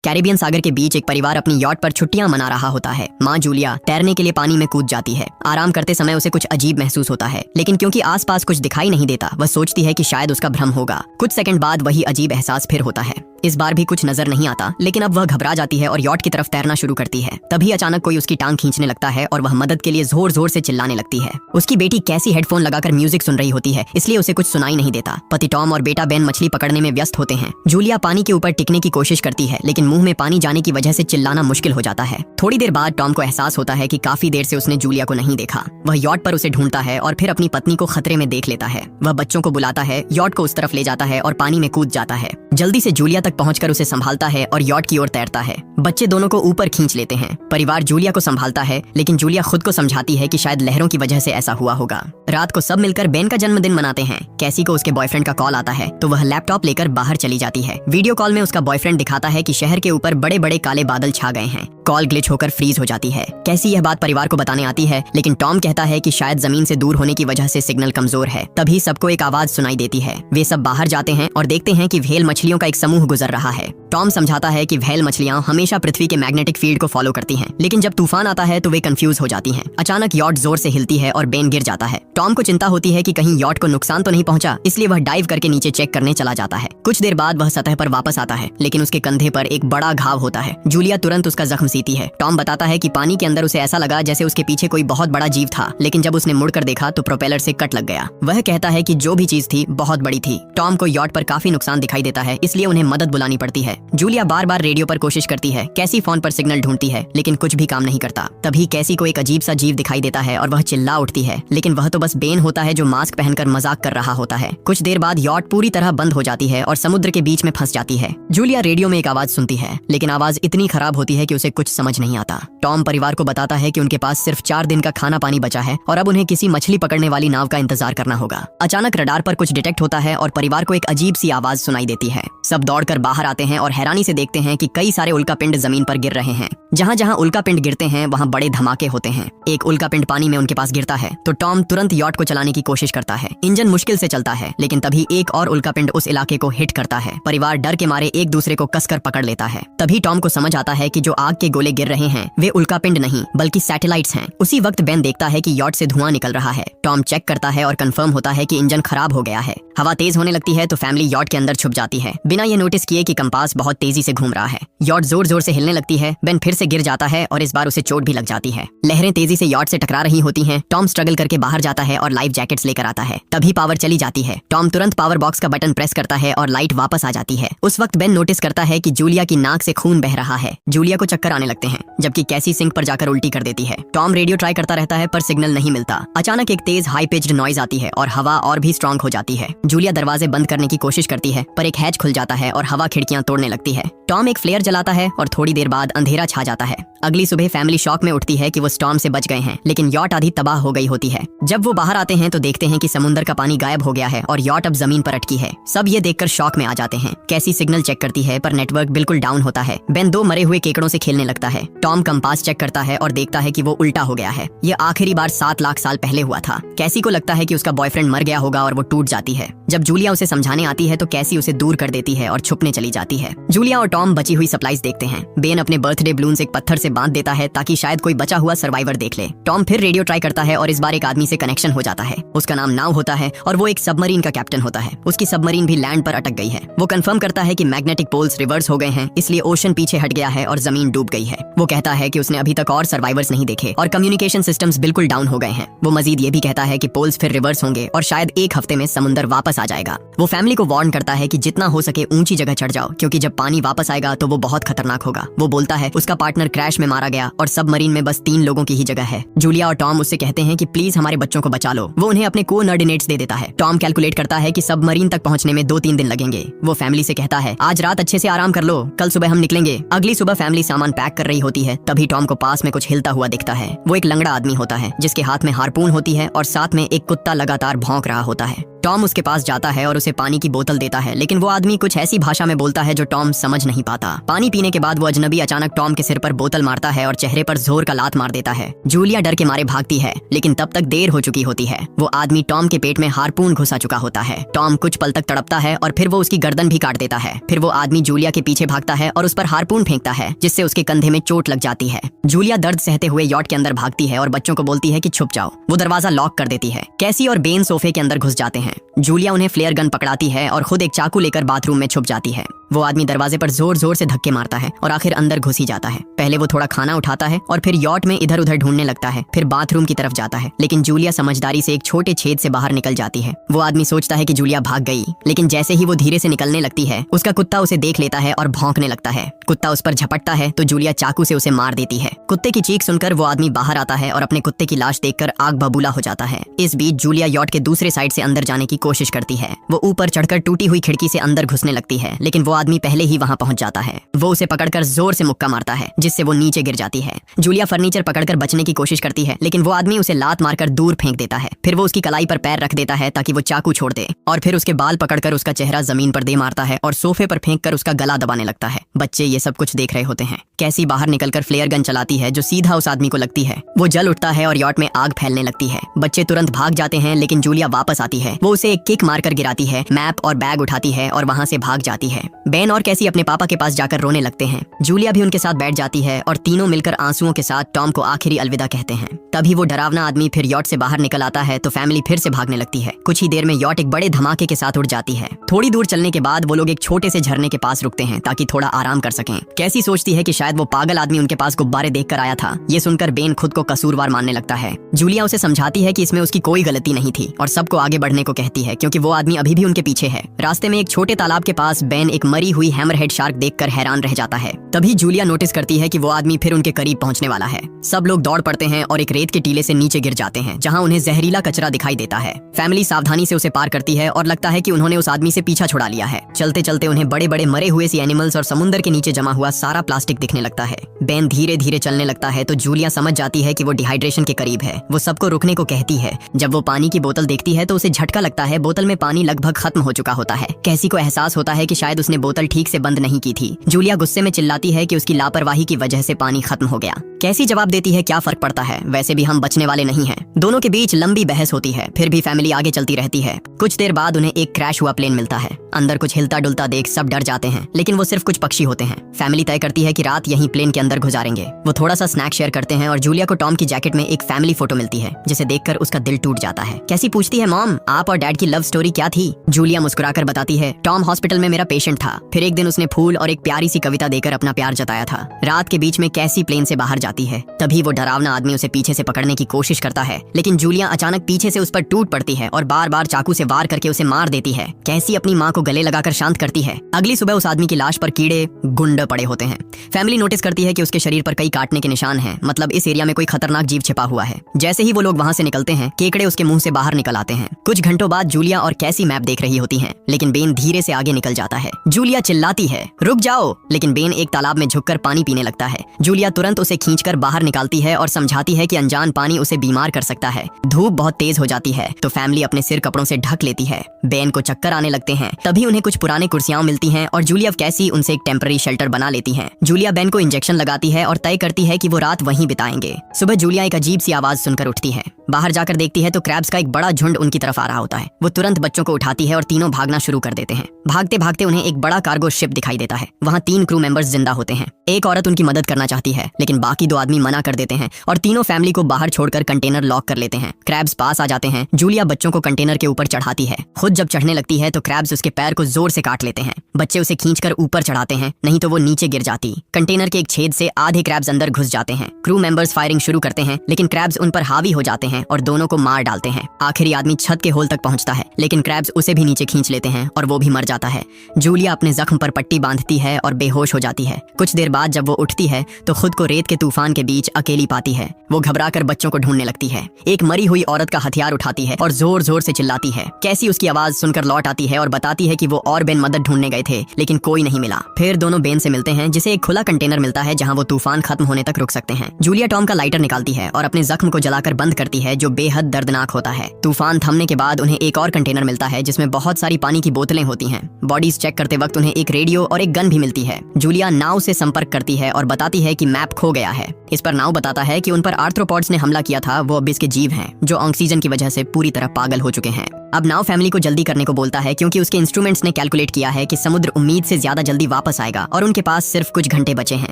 Caribbean सागर के बीच एक परिवार अपनी यॉट पर छुट्टियां मना रहा होता है। माँ जूलिया तैरने के लिए पानी में कूद जाती है। आराम करते समय उसे कुछ अजीब महसूस होता है, लेकिन क्योंकि आसपास कुछ दिखाई नहीं देता, वह सोचती है कि शायद उसका भ्रम होगा। कुछ सेकंड बाद वही अजीब एहसास फिर होता है। इस बार भी कुछ नजर नहीं आता, लेकिन अब वह घबरा जाती है और यॉट की तरफ तैरना शुरू करती है। तभी अचानक कोई उसकी टांग खींचने लगता है और वह मदद के लिए जोर जोर से चिल्लाने लगती है। उसकी बेटी कैसी हेडफोन लगाकर म्यूजिक सुन रही होती है, इसलिए उसे कुछ सुनाई नहीं देता। पति टॉम और बेटा बेन मछली पकड़ने में व्यस्त होते हैं। जूलिया पानी के ऊपर टिकने की कोशिश करती है, लेकिन मुंह में पानी जाने की वजह से चिल्लाना मुश्किल हो जाता है। थोड़ी देर बाद टॉम को एहसास होता है कि काफी देर से उसने जूलिया को नहीं देखा। वह यॉट पर उसे ढूंढता है और फिर अपनी पत्नी को खतरे में देख लेता है। वह बच्चों को बुलाता है, यॉट को उस तरफ ले जाता है और पानी में कूद जाता है। जल्दी से जूलिया तक पहुंचकर उसे संभालता है और यॉट की ओर तैरता है। बच्चे दोनों को ऊपर खींच लेते हैं। परिवार जूलिया को संभालता है, लेकिन जूलिया खुद को समझाती है कि शायद लहरों की वजह से ऐसा हुआ होगा। रात को सब मिलकर बेन का जन्मदिन मनाते हैं। कैसी को उसके बॉयफ्रेंड का कॉल आता है, तो वह लैपटॉप लेकर बाहर चली जाती है। वीडियो कॉल में उसका बॉयफ्रेंड दिखाता है कि शहर के ऊपर बड़े बड़े काले बादल छा गए हैं। कॉल ग्लिच होकर फ्रीज हो जाती है। कैसी यह बात परिवार को बताने आती है, लेकिन टॉम कहता है कि शायद जमीन से दूर होने की वजह से सिग्नल कमजोर है। तभी सबको एक आवाज सुनाई देती है। वे सब बाहर जाते हैं और देखते हैं कि व्हेल मछलियों का एक समूह गुजर रहा है। टॉम समझाता है कि व्हेल मछलियां हमेशा पृथ्वी के मैग्नेटिक फील्ड को फॉलो करती हैं, लेकिन जब तूफान आता है तो वे कंफ्यूज हो जाती हैं। अचानक यॉट जोर से हिलती है और बेन गिर जाता है। टॉम को चिंता होती है कि कहीं यॉट को नुकसान तो नहीं पहुंचा, इसलिए वह डाइव करके नीचे चेक करने चला जाता है। कुछ देर बाद वह सतह पर वापस आता है, लेकिन उसके कंधे पर एक बड़ा घाव होता है। जूलिया तुरंत उसका जख्म सीती है। टॉम बताता है कि पानी के अंदर उसे ऐसा लगा जैसे उसके पीछे कोई बहुत बड़ा जीव था, लेकिन जब उसने मुड़कर देखा तो प्रोपेलर से कट लग गया। वह कहता है कि जो भी चीज थी बहुत बड़ी थी। टॉम को यॉट पर काफी नुकसान दिखाई देता है, इसलिए उन्हें मदद बुलानी पड़ती है। जूलिया बार बार रेडियो पर कोशिश करती है। कैसी फोन पर सिग्नल ढूंढती है, लेकिन कुछ भी काम नहीं करता। तभी कैसी को एक अजीब सा जीव दिखाई देता है और वह चिल्ला उठती है, लेकिन वह तो बस बेन होता है जो मास्क पहनकर मजाक कर रहा होता है। कुछ देर बाद यॉट पूरी तरह बंद हो जाती है और समुद्र के बीच में फंस जाती है। जूलिया रेडियो में एक आवाज सुनती है, लेकिन आवाज इतनी खराब होती है कि उसे कुछ समझ नहीं आता। टॉम परिवार को बताता है कि उनके पास सिर्फ 4 दिन का खाना पानी बचा है और अब उन्हें किसी मछली पकड़ने वाली नाव का इंतजार करना होगा। अचानक रडार पर कुछ डिटेक्ट होता है और परिवार को एक अजीब सी आवाज सुनाई देती है। सब दौड़कर बाहर आते हैं और हैरानी से देखते हैं कि कई सारे उल्कापिंड जमीन पर गिर रहे हैं। जहाँ जहाँ उल्कापिंड गिरते हैं वहाँ बड़े धमाके होते हैं। एक उल्कापिंड पानी में उनके पास गिरता है तो टॉम तुरंत यॉट को चलाने की कोशिश करता है। इंजन मुश्किल से चलता है, लेकिन तभी एक और उल्कापिंड उस इलाके को हिट करता है। परिवार डर के मारे एक दूसरे को कसकर पकड़ लेता है। तभी टॉम को समझ आता है कि जो आग के गोले गिर रहे हैं वे उल्कापिंड नहीं बल्कि सैटेलाइट्स हैं। उसी वक्त बेन देखता है कि यॉट से धुआं निकल रहा है। टॉम चेक करता है और कंफर्म होता है कि इंजन खराब हो गया है। हवा तेज होने लगती है तो फैमिली यॉट के अंदर छुप जाती है, बिना ये नोटिस किए कि कंपास बहुत तेजी से घूम रहा है। यॉट जोर जोर से हिलने लगती है। बेन फिर से गिर जाता है और इस बार उसे चोट भी लग जाती है। लहरें तेजी से यॉट से टकरा रही होती हैं। टॉम स्ट्रगल करके बाहर जाता है और लाइफ जैकेट्स लेकर आता है। तभी पावर चली जाती है। टॉम तुरंत पावर बॉक्स का बटन प्रेस करता है और लाइट वापस आ जाती है। उस वक्त बेन नोटिस करता है कि जूलिया की नाक से खून बह रहा है। जूलिया को चक्कर आने लगते हैं, जबकि कैसी सिंक पर जाकर उल्टी कर देती है। टॉम रेडियो ट्राई करता रहता है पर सिग्नल नहीं मिलता। अचानक एक तेज हाई पिच्ड नॉइज आती है और हवा और भी स्ट्रांग हो जाती है। जूलिया दरवाजे बंद करने की कोशिश करती है, पर एक हैच खुल जाता है और हवा खिड़कियां तोड़ने लगती है। टॉम एक फ्लेयर जलाता है और थोड़ी देर बाद अंधेरा छा जाता है। अगली सुबह फैमिली शॉक में उठती है कि वो स्टॉर्म से बच गए हैं, लेकिन यॉट आधी तबाह हो गई होती है। जब वो बाहर आते हैं तो देखते हैं कि समुद्र का पानी गायब हो गया है और यॉट अब जमीन पर अटकी है। सब ये देखकर शॉक में आ जाते हैं। कैसी सिग्नल चेक करती है पर नेटवर्क बिल्कुल डाउन होता है। बेन 2 मरे हुए केकड़ों से खेलने लगता है। टॉम कंपास चेक करता है और देखता है कि वो उल्टा हो गया है। ये आखिरी बार 7 लाख साल पहले हुआ था। कैसी को लगता है कि उसका बॉयफ्रेंड मर गया होगा और वो टूट जाती है। जब जूलिया उसे समझाने आती है तो कैसी उसे दूर कर देती है और छुपने चली जाती है। जूलिया और टॉम बची हुई सप्लाईज देखते हैं। बेन अपने बर्थडे बलून्स एक पत्थर से बांध देता है ताकि शायद कोई बचा हुआ सर्वाइवर देख ले। टॉम फिर रेडियो ट्राई करता है और इस बार एक आदमी से कनेक्शन हो जाता है। उसका नाम नाव होता है और वो एक सबमरीन का कैप्टन होता है। उसकी सबमरीन भी लैंड पर अटक गई है। वो कंफर्म करता है कि मैग्नेटिक पोल्स रिवर्स हो गए हैं, इसलिए ओशन पीछे हट गया है और जमीन डूब गई है। वो कहता है कि उसने अभी तक और सर्वाइवर्स नहीं देखे और कम्युनिकेशन सिस्टम्स बिल्कुल डाउन हो गए हैं। वो मजीद ये भी कहता है कि पोल्स फिर रिवर्स होंगे और शायद एक हफ्ते में समुद्र वापस आ जाएगा। वो फैमिली को वार्न करता है कि जितना हो सके ऊंची जगह चढ़ जाओ, क्योंकि जब पानी वापस आएगा तो वो बहुत खतरनाक होगा। वो बोलता है उसका पार्टनर क्रैश में मारा गया और सबमरीन में बस 3 लोगों की ही जगह है। जूलिया और टॉम उससे कहते हैं कि प्लीज हमारे बच्चों को बचा लो। वो उन्हें अपने कोऑर्डिनेट्स दे देता है। टॉम कैलकुलेट करता है कि सबमरीन तक पहुंचने में 2-3 दिन लगेंगे। वो फैमिली से कहता है आज रात अच्छे से आराम कर लो, कल सुबह हम निकलेंगे। अगली सुबह फैमिली सामान पैक कर रही होती है। तभी टॉम को पास में कुछ हिलता हुआ दिखता है। वो एक लंगड़ा आदमी होता है जिसके हाथ में हार्पून होती है और साथ में एक कुत्ता लगातार भौंक रहा होता है। टॉम उसके पास जाता है और उसे पानी की बोतल देता है, लेकिन वो आदमी कुछ ऐसी भाषा में बोलता है जो टॉम समझ नहीं पाता। पानी पीने के बाद वो अजनबी अचानक टॉम के सिर पर बोतल मारता है और चेहरे पर जोर का लात मार देता है। जूलिया डर के मारे भागती है, लेकिन तब तक देर हो चुकी होती है। वो आदमी टॉम के पेट में हार्पून घुसा चुका होता है। टॉम कुछ पल तक तड़पता है और फिर वो उसकी गर्दन भी काट देता है। फिर वो आदमी जूलिया के पीछे भागता है और उस पर हार्पून फेंकता है, जिससे उसके कंधे में चोट लग जाती है। जूलिया दर्द सहते हुए यॉट के अंदर भागती है और बच्चों को बोलती है कि छुप जाओ। वो दरवाजा लॉक कर देती है। कैसी और बेन सोफे के अंदर घुस जाते हैं। जूलिया उन्हें फ्लेयर गन पकड़ाती है और खुद एक चाकू लेकर बाथरूम में छुप जाती है। वो आदमी दरवाजे पर जोर जोर से धक्के मारता है और आखिर अंदर घुस ही जाता है। पहले वो थोड़ा खाना उठाता है और फिर यॉट में इधर उधर ढूंढने लगता है, फिर बाथरूम की तरफ जाता है, लेकिन जूलिया समझदारी से एक छोटे छेद से बाहर निकल जाती है। वो आदमी सोचता है कि जूलिया भाग गई, लेकिन जैसे ही वो धीरे से निकलने लगती है, उसका कुत्ता उसे देख लेता है और भौंकने लगता है। कुत्ता उस पर झपटता है तो जूलिया चाकू से उसे मार देती है। कुत्ते की चीख सुनकर वो आदमी बाहर आता है और अपने कुत्ते की लाश देखकर आग बबूला हो जाता है। इस बीच जूलिया यॉट के दूसरे साइड से अंदर जाने की कोशिश करती है। वो ऊपर चढ़कर टूटी हुई खिड़की से अंदर घुसने लगती है, लेकिन वो आदमी पहले ही वहां पहुंच जाता है। वो उसे पकड़कर जोर से मुक्का मारता है, जिससे वो नीचे गिर जाती है। जूलिया फर्नीचर पकड़कर बचने की कोशिश करती है, लेकिन वो आदमी उसे लात मारकर दूर फेंक देता है। फिर वो उसकी कलाई पर पैर रख देता है ताकि वो चाकू छोड़ दे, और फिर उसके बाल पकड़कर उसका चेहरा जमीन पर दे मारता है और सोफे पर फेंक कर उसका गला दबाने लगता है। बच्चे ये सब कुछ देख रहे होते हैं। कैसी बाहर निकलकर फ्लेयर गन चलाती है जो सीधा उस आदमी को लगती है। वो जल उठता है और यॉट में आग फैलने लगती है। बच्चे तुरंत भाग जाते हैं, लेकिन जूलिया वापस आती है। वो उसे एक किक मारकर गिराती है, मैप और बैग उठाती है और वहां से भाग जाती है। बेन और कैसी अपने पापा के पास जाकर रोने लगते हैं। जूलिया भी उनके साथ बैठ जाती है और तीनों मिलकर आंसुओं के साथ टॉम को आखिरी अलविदा कहते हैं। तभी वो डरावना आदमी फिर यॉट से बाहर निकल आता है तो फैमिली फिर से भागने लगती है। कुछ ही देर में यॉट एक बड़े धमाके के साथ उड़ जाती है। थोड़ी दूर चलने के बाद वो लोग एक छोटे से झरने के पास रुकते हैं ताकि थोड़ा आराम कर सकें। कैसी सोचती है कि शायद वो पागल आदमी उनके पास गुब्बारे देखकर आया था। ये सुनकर बेन खुद को कसूरवार मानने लगता है। जूलिया उसे समझाती है कि इसमें उसकी कोई गलती नहीं थी और सबको आगे बढ़ने को कहती है, क्योंकि वो आदमी अभी भी उनके पीछे है। रास्ते में एक छोटे तालाब के पास बेन एक मरी हुई हैमरहेड शार्क देखकर हैरान रह जाता है। तभी जूलिया नोटिस करती है कि वो आदमी फिर उनके करीब पहुंचने वाला है। सब लोग दौड़ पड़ते हैं और एक रेत के टीले से नीचे गिर जाते हैं, जहां उन्हें जहरीला कचरा दिखाई देता है। फैमिली सावधानी से उसे पार करती है और लगता है कि उन्होंने उस आदमी से पीछा छुड़ा लिया है। चलते चलते उन्हें बड़े बड़े मरे हुए सी एनिमल्स और समुद्र के नीचे जमा हुआ सारा प्लास्टिक दिखने लगता है। बेन धीरे धीरे चलने लगता है तो जूलिया समझ जाती है कि वो डिहाइड्रेशन के करीब है। वो सबको रुकने को कहती है। जब वो पानी की बोतल देखती है तो उसे झटका लगता है। बोतल में पानी लगभग खत्म हो चुका होता है। कैसी को एहसास होता है कि शायद उसने बोतल ठीक से बंद नहीं की थी। जूलिया गुस्से में चिल्लाती है कि उसकी लापरवाही की वजह से पानी खत्म हो गया। कैसी जवाब देती है, क्या फर्क पड़ता है, वैसे भी हम बचने वाले नहीं हैं। दोनों के बीच लंबी बहस होती है, फिर भी फैमिली आगे चलती रहती है। कुछ देर बाद उन्हें एक क्रैश हुआ प्लेन मिलता है। अंदर कुछ हिलता डुलता देख सब डर जाते हैं, लेकिन वो सिर्फ कुछ पक्षी होते हैं। फैमिली तय करती है कि रात यहीं प्लेन के अंदर गुजारेंगे। वो थोड़ा सा स्नैक शेयर करते हैं और जूलिया को टॉम की जैकेट में एक फैमिली फोटो मिलती है, जिसे देखकर उसका दिल टूट जाता है। कैसी पूछती है, मॉम आप और डैड की लव स्टोरी क्या थी? जूलिया मुस्कुराकर बताती है, टॉम हॉस्पिटल में मेरा पेशेंट था। फिर एक दिन उसने फूल और एक प्यारी सी कविता देकर अपना प्यार जताया था। रात के बीच में कैसी प्लेन से बाहर जाती है। तभी वो डरावना आदमी उसे पीछे से पकड़ने की कोशिश करता है, लेकिन जूलिया अचानक पीछे से उस पर टूट पड़ती है और बार बार चाकू से वार करके उसे मार देती है। कैसी अपनी माँ को गले लगाकर शांत करती है। अगली सुबह उस आदमी की लाश पर कीड़े गुंड पड़े होते हैं। फैमिली नोटिस करती है कि उसके शरीर पर कई काटने के निशान हैं, मतलब इस एरिया में कोई खतरनाक जीव छिपा हुआ है। जैसे ही वो लोग वहाँ से निकलते हैं, केकड़े उसके मुंह से बाहर निकल आते हैं। कुछ घंटों बाद जूलिया और कैसी मैप देख रही होती हैं, लेकिन बेन धीरे से आगे निकल जाता है। जूलिया चिल्लाती है, रुक जाओ, लेकिन बेन एक तालाब में झुककर पानी पीने लगता है। जूलिया तुरंत उसे खींचकर बाहर निकालती है और समझाती है कि अनजान पानी उसे बीमार कर सकता है। धूप बहुत तेज हो जाती है तो फैमिली अपने सिर कपड़ों से ढक लेती है। बेन को चक्कर आने लगते हैं। तभी उन्हें कुछ पुराने कुर्सियां मिलती हैं और जूलिया कैसी उनसे एक टेम्पररी शेल्टर बना लेती हैं। जूलिया बेन को इंजेक्शन लगाती है और तय करती है कि वो रात वहीं बिताएंगे। सुबह जूलिया एक अजीब सी आवाज सुनकर उठती है। बाहर जाकर देखती है तो क्रैब्स का एक बड़ा झुंड उनकी तरफ आ रहा होता है। वो तुरंत बच्चों को उठाती है और तीनों भागना शुरू कर देते हैं। भागते भागते उन्हें एक बड़ा कार्गो शिप दिखाई देता है। वहाँ 3 क्रू मेंबर्स जिंदा होते हैं। एक औरत उनकी मदद करना चाहती है, लेकिन बाकी 2 आदमी मना कर देते हैं और तीनों फैमिली को बाहर छोड़कर कंटेनर लॉक कर लेते हैं। क्रैब्स पास आ जाते हैं। जूलिया बच्चों को कंटेनर के ऊपर चढ़ाती है। खुद जब चढ़ने लगती है तो क्रैब्स उसके पैर को जोर से काट लेते हैं। बच्चे उसे खींचकर ऊपर चढ़ाते हैं, नहीं तो वो नीचे गिर जाती। कंटेनर के एक छेद से आधे क्रैब्स अंदर घुस जाते हैं। क्रू मेंबर्स फायरिंग शुरू करते हैं, लेकिन क्रैब्स उन पर हावी हो जाते हैं और दोनों को मार डालते हैं। आखिरी आदमी छत के होल तक पहुंचता है, लेकिन क्रैब्स उसे भी नीचे खींच लेते हैं और वो भी मर जाता है। जूलिया अपने जख्म पर पट्टी बांधती है और बेहोश हो जाती है। कुछ देर बाद जब वो उठती है तो खुद को रेत के तूफान के बीच अकेली पाती है। वो घबराकर बच्चों को ढूंढने लगती है। एक मरी हुई औरत का हथियार उठाती है और जोर जोर से चिल्लाती है। कैसी उसकी आवाज सुनकर लौट आती है और बताती है कि वो और बेन मदद ढूंढने गए थे, लेकिन कोई नहीं मिला। फिर दोनों बेन से मिलते हैं, जिसे एक खुला कंटेनर मिलता है जहां वो तूफान खत्म होने तक रुक सकते हैं। जूलिया टॉम का लाइटर निकालती है और अपने जख्म को जलाकर बंद करती है है जो बेहद दर्दनाक होता है। तूफान थमने के बाद उन्हें एक और कंटेनर मिलता है जिसमें बहुत सारी पानी की बोतलें होती हैं। बॉडीज चेक करते वक्त उन्हें एक रेडियो और एक गन भी मिलती है। जूलिया नाव से संपर्क करती है और बताती है कि मैप खो गया है। इस पर नाव बताता है कि उन पर आर्थ्रोपॉड्स ने हमला किया था, वो अबिस के जीव हैं जो ऑक्सीजन की वजह से पूरी तरह पागल हो चुके हैं। अब नाव फैमिली को जल्दी करने को बोलता है क्योंकि उसके इंस्ट्रूमेंट्स ने कैलकुलेट किया है कि समुद्र उम्मीद से ज्यादा जल्दी वापस आएगा और उनके पास सिर्फ कुछ घंटे बचे हैं।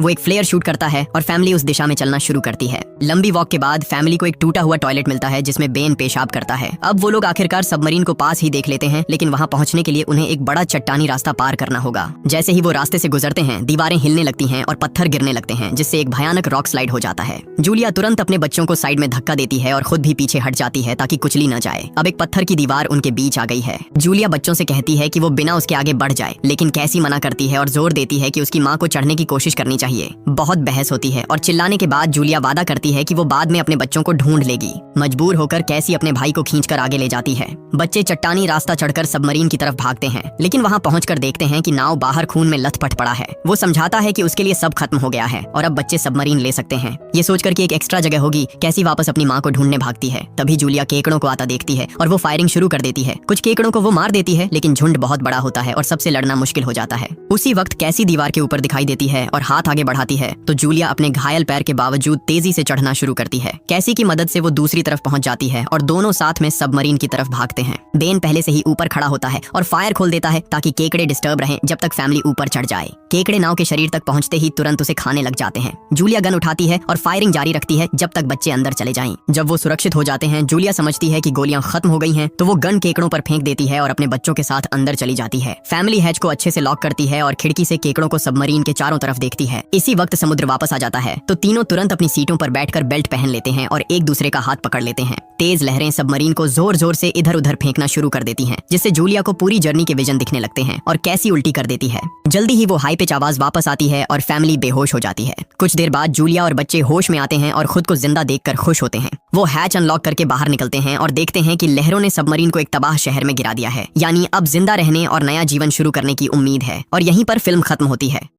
वो एक फ्लेयर शूट करता है और फैमिली उस दिशा में चलना शुरू करती है। लंबी वॉक के बाद फैमिली को एक टूटा हुआ टॉयलेट मिलता है जिसमें बेन पेशाब करता है। अब वो लोग आखिरकार सबमरीन को पास ही देख लेते हैं, लेकिन वहाँ पहुँचने के लिए उन्हें एक बड़ा चट्टानी रास्ता पार करना होगा। जैसे ही वो रास्ते से गुजरते हैं, दीवारें हिलने लगती हैं और पत्थर गिरने लगते हैं, जिससे एक भयानक रॉक स्लाइड हो जाता है। जूलिया तुरंत अपने बच्चों को साइड में धक्का देती है और खुद भी पीछे हट जाती है ताकि कुचली न जाए। अब एक पत्थर की दीवार उनके बीच आ गई है। जूलिया बच्चों से कहती है कि वो बिना उसके आगे बढ़ जाए, लेकिन कैसी मना करती है और जोर देती है कि उसकी माँ को चढ़ने की कोशिश करनी चाहिए। बहुत बहस होती है और चिल्लाने के बाद जूलिया वादा करती है कि वो बाद में अपने बच्चों को ढूंढ लेगी। मजबूर होकर कैसी अपने भाई को खींचकर आगे ले जाती है। बच्चे चट्टानी रास्ता चढ़कर सबमरीन की तरफ भागते हैं, लेकिन वहाँ पहुंचकर देखते हैं कि नाव बाहर खून में लथपथ पड़ा है। वो समझाता है कि उसके लिए सब खत्म हो गया है और अब बच्चे सबमरीन ले सकते हैं। ये सोचकर कि एक एक्स्ट्रा जगह होगी, कैसी वापस अपनी माँ को ढूंढने भागती है। तभी जूलिया केकड़ों को आता देखती है और वो फायरिंग शुरू कर देती है। कुछ केकड़ों को वो मार देती है, लेकिन झुंड बहुत बड़ा होता है और सबसे लड़ना मुश्किल हो जाता है। उसी वक्त कैसी दीवार के ऊपर दिखाई देती है और हाथ आगे बढ़ाती है तो जूलिया अपने घायल पैर के बावजूद तेजी से चढ़ना शुरू करती है। कैसी की मदद से वो दूसरी तरफ पहुंच जाती है और दोनों साथ में सबमरीन की तरफ भागते हैं। बेन पहले से ही ऊपर खड़ा होता है और फायर खोल देता है ताकि केकड़े डिस्टर्ब रहें जब तक फैमिली ऊपर चढ़ जाए। केकड़े नाव के शरीर तक पहुंचते ही तुरंत उसे खाने लग जाते हैं। जूलिया गन उठाती है और फायरिंग जारी रखती है जब तक बच्चे अंदर चले जाएं। जब वो सुरक्षित हो जाते हैं, जूलिया समझती है कि गोलियां खत्म हो गई हैं, तो वो गन केकड़ों पर फेंक देती है और अपने बच्चों के साथ अंदर चली जाती है। फैमिली हैच को अच्छे से लॉक करती है और खिड़की से केकड़ों को सबमरीन के चारों तरफ देखती है। इसी वक्त समुद्र वापस आ जाता है तो तीनों तुरंत अपनी सीटों पर बैठकर बेल्ट पहन लेते हैं और एक दूसरे का हाथ पकड़ लेते हैं। तेज लहरें सबमरीन को जोर जोर से इधर उधर फेंकना शुरू कर देती हैं, जिससे जूलिया को पूरी जर्नी के विजन दिखने लगते हैं और कैसी उल्टी कर देती है। जल्दी ही वो हाई पिच आवाज वापस आती है और फैमिली बेहोश हो जाती है। कुछ देर बाद जूलिया और बच्चे होश में आते हैं और खुद को जिंदा देखकर खुश होते हैं। वो हैच अनलॉक करके बाहर निकलते हैं और देखते हैं कि लहरों ने सबमरीन को एक तबाह शहर में गिरा दिया है। यानी अब जिंदा रहने और नया जीवन शुरू करने की उम्मीद है। और यहीं पर फिल्म खत्म होती है।